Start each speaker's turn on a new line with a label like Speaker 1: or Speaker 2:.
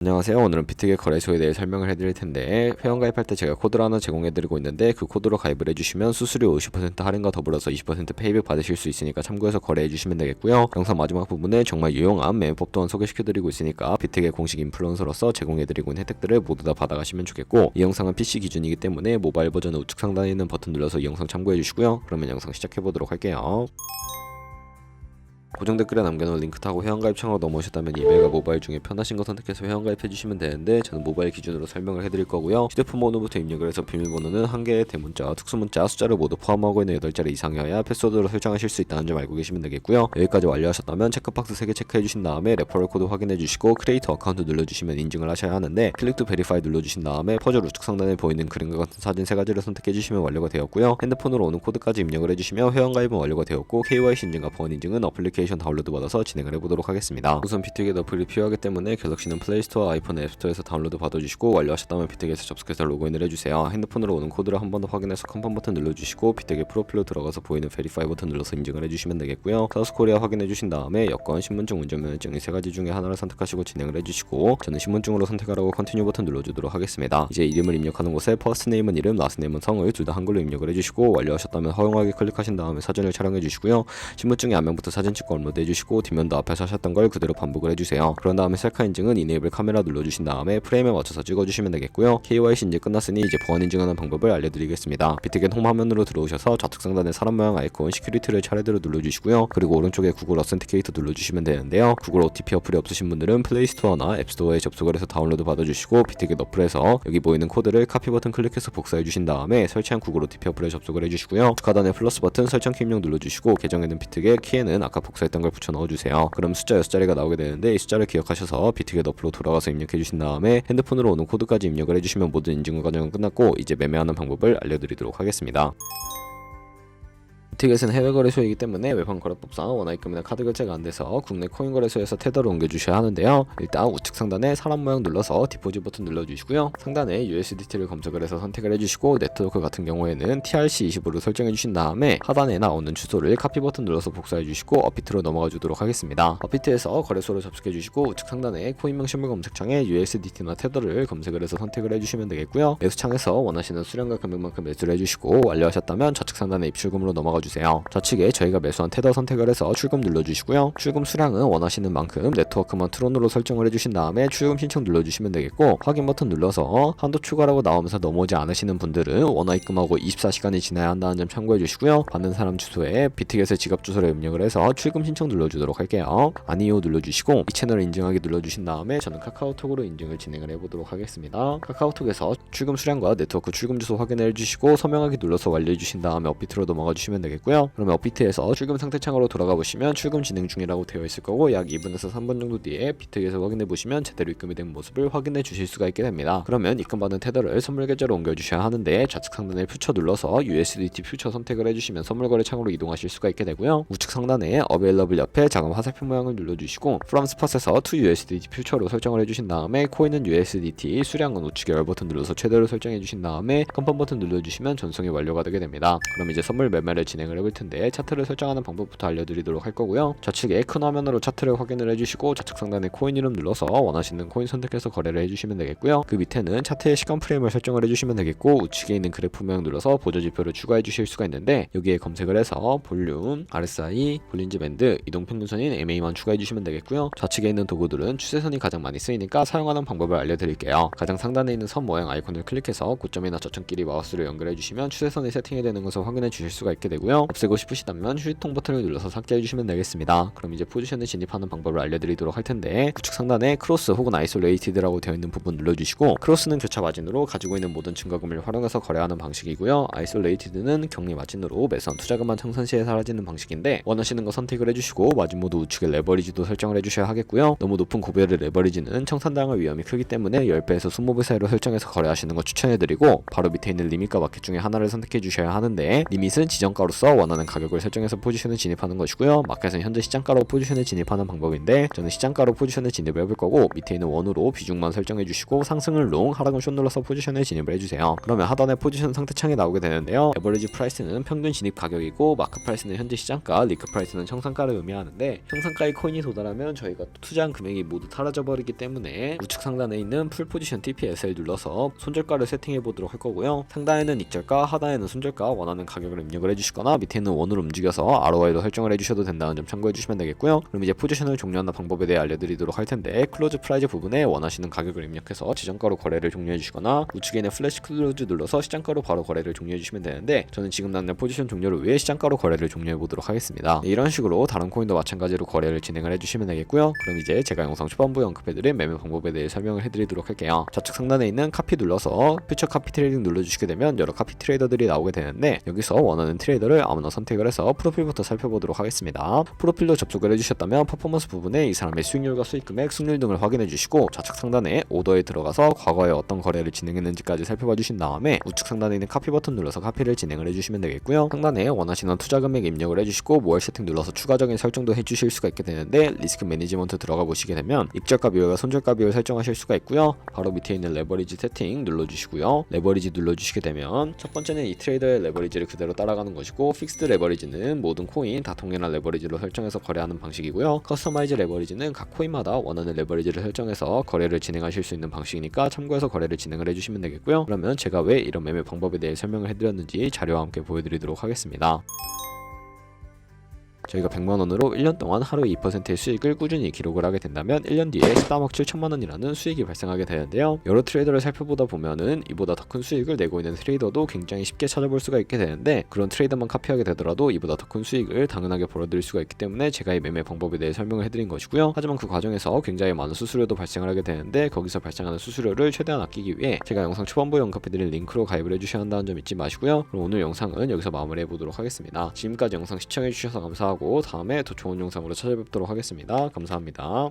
Speaker 1: 안녕하세요. 오늘은 비트겟 거래소에 대해 설명을 해드릴 텐데, 회원가입할 때 제가 코드를 하나 제공해드리고 있는데, 그 코드로 가입을 해주시면 수수료 50% 할인과 더불어서 20% 페이백 받으실 수 있으니까 참고해서 거래해주시면 되겠고요. 영상 마지막 부분에 정말 유용한 매매법 또한 소개시켜드리고 있으니까 비트겟 공식 인플루언서로서 제공해드리고 있는 혜택들을 모두 다 받아가시면 좋겠고, 이 영상은 PC 기준이기 때문에 모바일 버전은 우측 상단에 있는 버튼 눌러서 이 영상 참고해주시고요. 그러면 영상 시작해보도록 할게요. 고정 댓글에 남겨놓은 링크 타고 회원가입 창으로 넘어오셨다면 이메일과 모바일 중에 편하신 거 선택해서 회원가입해주시면 되는데, 저는 모바일 기준으로 설명을 해드릴 거고요. 휴대폰 번호부터 입력을 해서 비밀번호는 1개의 대문자, 특수문자, 숫자를 모두 포함하고 있는 8자리 이상이어야 패스워드로 설정하실 수 있다는 점 알고 계시면 되겠고요. 여기까지 완료하셨다면 체크박스 3개 체크해주신 다음에 레퍼럴 코드 확인해주시고 크리에이터 어카운트 눌러주시면 인증을 하셔야 하는데, 클릭 투 베리파이 눌러주신 다음에 퍼즐 우측 상단에 보이는 그림과 같은 사진 3가지를 선택해주시면 완료가 되었고요. 핸드폰으로 오는 코드까지 입력을 해주시면 회원가입은 완료가 되었고, KYC 인증과 보안 인증은 어플리케이션 다운로드 받아서 진행을 해보도록 하겠습니다. 우선 비트겟 어플이 필요하기 때문에 갤럭시는 플레이스토어, 아이폰 앱스토어에서 다운로드 받아주시고, 완료하셨다면 비트겟에 접속해서 로그인을 해주세요. 핸드폰으로 오는 코드를 한 번 더 확인해서 컨펌 버튼 눌러주시고, 비트겟 프로필로 들어가서 보이는 베리파이 버튼 눌러서 인증을 해주시면 되겠고요. 사우스코리아 확인해주신 다음에 여권, 신분증, 운전면허증 이 3가지 중에 하나를 선택하시고 진행을 해주시고, 저는 신분증으로 선택하라고 컨티뉴 버튼 눌러주도록 하겠습니다. 이제 이름을 입력하는 곳에 퍼스트네임은 이름, 라스트네임은 성을 둘 다 한글로 입력을 해주시고, 완료하셨다면 허용하기 클릭하신 다음에 사진을 촬영해주시고요. 신분증의 앞면부터 사진 찍고 업로드 해주시고, 뒷면도 앞에서 하셨던 걸 그대로 반복을 해주세요. 그런 다음에 셀카 인증은 이네이블 카메라 눌러주신 다음에 프레임에 맞춰서 찍어주시면 되겠고요. KYC 인증 끝났으니 이제 보안 인증하는 방법을 알려드리겠습니다. 비트겟 홈 화면으로 들어오셔서 좌측 상단에 사람 모양 아이콘 시큐리티를 차례대로 눌러주시고요. 그리고 오른쪽에 구글 어센티케이터 눌러주시면 되는데요. 구글 OTP 어플이 없으신 분들은 플레이스토어나 앱스토어에 접속을 해서 다운로드 받아주시고, 비트겟 어플에서 여기 보이는 코드를 카피 버튼 클릭해서 복사해주신 다음에 설치한 구글 OTP 어플에 접속을 해주시고요. 하단에 플러스 버튼 설정 키 입력 눌러주시고, 계정에는 비트겟, 키에는 아까 복사했던 걸 붙여 넣어주세요. 그럼 숫자 6자리가 나오게 되는데, 이 숫자를 기억하셔서 비트겟 어플로 돌아가서 입력해주신 다음에 핸드폰으로 오는 코드까지 입력을 해주시면 모든 인증 과정은 끝났고, 이제 매매하는 방법을 알려드리도록 하겠습니다. 비트겟은 해외 거래소이기 때문에 외환 거래법상 원화입금이나 카드 결제가 안 돼서 국내 코인 거래소에서 테더를 옮겨주셔야 하는데요. 일단 우측 상단에 사람 모양 눌러서 디포짓 버튼 눌러주시고요. 상단에 USDT를 검색을 해서 선택을 해주시고, 네트워크 같은 경우에는 TRC20으로 설정해 주신 다음에 하단에 나오는 주소를 카피 버튼 눌러서 복사해 주시고 업비트로 넘어가 주도록 하겠습니다. 업비트에서 거래소를 접속해 주시고, 우측 상단에 코인명 실물 검색창에 USDT나 테더를 검색을 해서 선택을 해주시면 되겠고요. 매수창에서 원하시는 수량과 금액만큼 매수를 해주시고, 완료하셨다면 좌측 상단에 입출금으로 넘어가 주세요. 좌측에 저희가 매수한 테더 선택을 해서 출금 눌러주시고요. 출금 수량은 원하시는 만큼 네트워크만 트론으로 설정을 해주신 다음에 출금 신청 눌러주시면 되겠고, 확인 버튼 눌러서 한도 추가라고 나오면서 넘어오지 않으시는 분들은 원화 입금하고 24시간이 지나야 한다는 점 참고해 주시고요. 받는 사람 주소에 비트겟의 지갑 주소를 입력을 해서 출금 신청 눌러주도록 할게요. 아니요 눌러주시고, 이 채널을 인증하기 눌러주신 다음에 저는 카카오톡으로 인증을 진행을 해보도록 하겠습니다. 카카오톡에서 출금 수량과 네트워크 출금 주소 확인해 주시고, 서명하기 눌러서 완료해 주신 다음에 업비트로 넘어가 주시면 되겠고요. 그러면 업비트에서 출금 상태 창으로 돌아가 보시면 출금 진행 중이라고 되어 있을 거고, 약 2분에서 3분 정도 뒤에 비트겟에서 확인해 보시면 제대로 입금이 된 모습을 확인해 주실 수가 있게 됩니다. 그러면 입금받은 테더를 선물 계좌로 옮겨 주셔야 하는데, 좌측 상단에 퓨처 눌러서 USDT 퓨처 선택을 해주시면 선물 거래 창으로 이동하실 수가 있게 되고요. 우측 상단에 Available 옆에 자금 화살표 모양을 눌러주시고, From Spot에서 To USDT 퓨처로 설정을 해주신 다음에 코인은 USDT, 수량은 우측에 열 버튼 눌러서 최대로 설정해 주신 다음에 컨펌 버튼 눌러주시면 전송이 완료가 되게 됩니다. 그럼 이제 선물 매매를 진행을 해볼 텐데, 차트를 설정하는 방법부터 알려드리도록 할 거고요. 좌측에 큰 화면으로 차트를 확인을 해주시고, 좌측 상단에 코인 이름 눌러서 원하시는 코인 선택해서 거래를 해주시면 되겠고요. 그 밑에는 차트의 시간 프레임을 설정을 해주시면 되겠고, 우측에 있는 그래프 모양 눌러서 보조 지표를 추가해 주실 수가 있는데, 여기에 검색을 해서 볼륨, RSI, 볼린지 밴드, 이동 평균선인 MA만 추가해 주시면 되겠고요. 좌측에 있는 도구들은 추세선이 가장 많이 쓰이니까 사용하는 방법을 알려드릴게요. 가장 상단에 있는 선 모양 아이콘을 클릭해서 고점이나 저점끼리 마우스를 연결해 주시면 추세선이 세팅이 되는 것을 확인해 주실 수가 있게 되고요. 없애고 싶으시다면 휴지통 버튼을 눌러서 삭제해 주시면 되겠습니다. 그럼 이제 포지션에 진입하는 방법을 알려드리도록 할 텐데, 우측 상단에 크로스 혹은 아이솔레이티드라고 되어 있는 부분 눌러주시고, 크로스는 교차 마진으로 가지고 있는 모든 증거금을 활용해서 거래하는 방식이고요. 아이솔레이티드는 격리 마진으로 매수한 투자금만 청산 시에 사라지는 방식인데, 원하시는 거 선택을 해주시고 마진 모드 우측에 레버리지도 설정을 해주셔야 하겠고요. 너무 높은 고배율의 레버리지는 청산당할 위험이 크기 때문에 10배에서 20배 사이로 설정해서 거래하시는 거 추천해드리고, 바로 밑에 있는 리밋과 마켓 중에 하나를 선택해 주셔야 하는데, 리밋은 지정가로 눌러서 원하는 가격을 설정해서 포지션을 진입하는 것이고요. 마켓은 현재 시장가로 포지션을 진입하는 방법인데 저는 시장가로 포지션을 진입을 해볼 거고 밑에 있는 원으로 비중만 설정해 주시고 상승을 롱, 하락은 숏 눌러서 포지션을 진입을 해주세요. 그러면 하단에 포지션 상태창이 나오게 되는데요. 에버리지 프라이스는 평균 진입 가격이고 마크 프라이스는 현재 시장가, 리크 프라이스는 청산가를 의미하는데 청산가의 코인이 도달하면 저희가 투자한 금액이 모두 사라져 버리기 때문에 우측 상단에 있는 풀 포지션 TPS를 눌러서 손절가를 세팅해 보도록 할 거고요. 상단에는 익절가, 하단에는 손절가 원하는 가격을 입력을 해주시거나 밑에 있는 원으로 움직여서 ROI도 설정을 해주셔도 된다는 점 참고해 주시면 되겠고요. 그럼 이제 포지션을 종료하는 방법에 대해 알려드리도록 할 텐데 클로즈 프라이즈 부분에 원하시는 가격을 입력해서 지정가로 거래를 종료해 주시거나 우측에 있는 플래시 클로즈 눌러서 시장가로 바로 거래를 종료해 주시면 되는데 저는 지금 당장 포지션 종료를 위해 시장가로 거래를 종료해 보도록 하겠습니다. 이런 식으로 다른 코인도 마찬가지로 거래를 진행을 해주시면 되겠고요. 그럼 이제 제가 영상 초반부에 언급해드린 매매 방법에 대해 설명을 해드리도록 할게요. 좌측 상단에 있는 카피 눌러서 퓨처 카피 트레이딩 눌러주시게 되면 여러 카피 트레이더들이 나오게 되는데 여기서 원하는 트레이더를 아무나 선택을 해서 프로필부터 살펴보도록 하겠습니다. 프로필로 접속을 해주셨다면 퍼포먼스 부분에 이 사람의 수익률과 수익금액, 승률 등을 확인해 주시고 좌측 상단에 오더에 들어가서 과거에 어떤 거래를 진행했는지까지 살펴봐 주신 다음에 우측 상단에 있는 카피 버튼 눌러서 카피를 진행을 해주시면 되겠고요. 상단에 원하시는 투자 금액 입력을 해주시고 모월 세팅 눌러서 추가적인 설정도 해주실 수가 있게 되는데 리스크 매니지먼트 들어가 보시게 되면 익절가 비율과 손절가 비율 설정하실 수가 있고요. 바로 밑에 있는 레버리지 세팅 눌러주시고요. 레버리지 눌러주시게 되면 첫 번째는 이 트레이더의 레버리지를 그대로 따라가는 것이고 픽스드 레버리지는 모든 코인 다 동일한 레버리지로 설정해서 거래하는 방식이고요. 커스터마이즈 레버리지는 각 코인마다 원하는 레버리지를 설정해서 거래를 진행하실 수 있는 방식이니까 참고해서 거래를 진행을 해주시면 되겠고요. 그러면 제가 왜 이런 매매 방법에 대해 설명을 해드렸는지 자료와 함께 보여드리도록 하겠습니다. 저희가 100만원으로 1년 동안 하루 2%의 수익을 꾸준히 기록을 하게 된다면 1년 뒤에 13억 7천만원이라는 수익이 발생하게 되는데요. 여러 트레이더를 살펴보다 보면은 이보다 더 큰 수익을 내고 있는 트레이더도 굉장히 쉽게 찾아볼 수가 있게 되는데 그런 트레이더만 카피하게 되더라도 이보다 더 큰 수익을 당연하게 벌어들일 수가 있기 때문에 제가 이 매매 방법에 대해 설명을 해드린 것이고요. 하지만 그 과정에서 굉장히 많은 수수료도 발생을 하게 되는데 거기서 발생하는 수수료를 최대한 아끼기 위해 제가 영상 초반부에 언급해드린 링크로 가입을 해주셔야 한다는 점 잊지 마시고요. 그럼 오늘 영상은 여기서 마무리해보도록 하겠습니다. 지금까지 영상 시청해주셔서 감사하고 다음에 더 좋은 영상으로 찾아뵙도록 하겠습니다. 감사합니다.